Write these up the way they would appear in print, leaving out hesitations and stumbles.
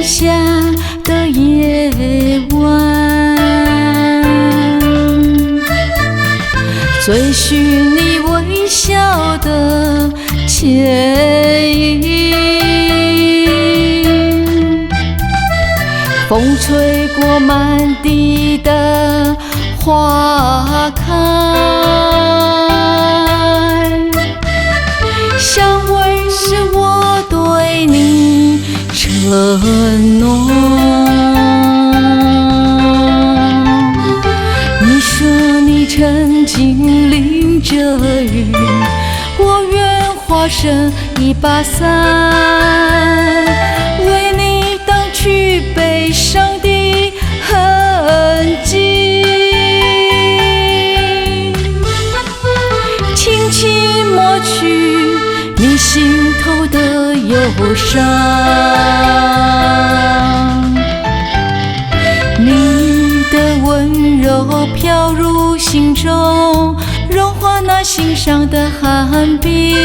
下的夜晚，追寻你微笑的倩影。风吹过满地的花开，香味是我对你承诺。你说你曾经淋着雨，我愿化身一把伞，为你挡去悲伤的痕迹，轻轻抹去你心头的忧伤。你的温柔飘入心中，融化那心上的寒冰，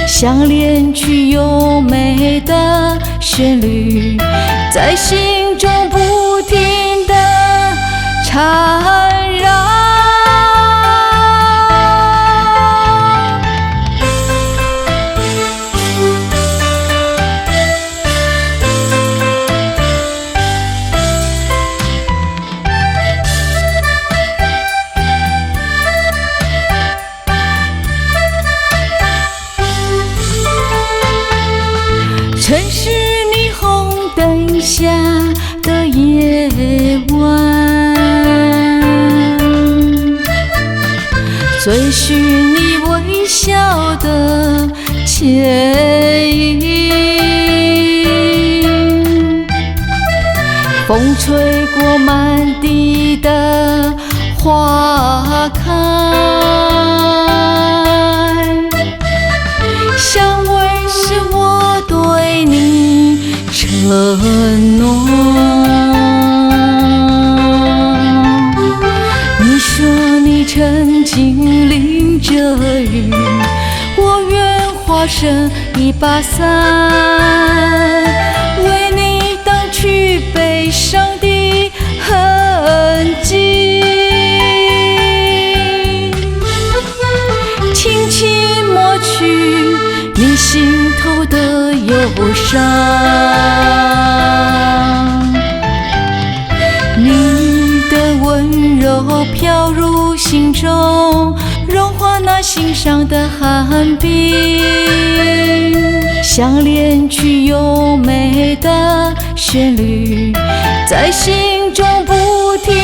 像恋曲优美的旋律，在心中不停地缠绕。城市霓虹灯下的夜晚，追寻你微笑的倩影。风吹过满地的花开，香味是我对你承诺。你说你曾经淋着雨，我愿化身一把伞，为你挡去悲伤的痕迹，轻轻抹去你心头的忧伤。你的温柔飘入心中，融化那心上的寒冰，像恋曲优美的旋律，在心中不停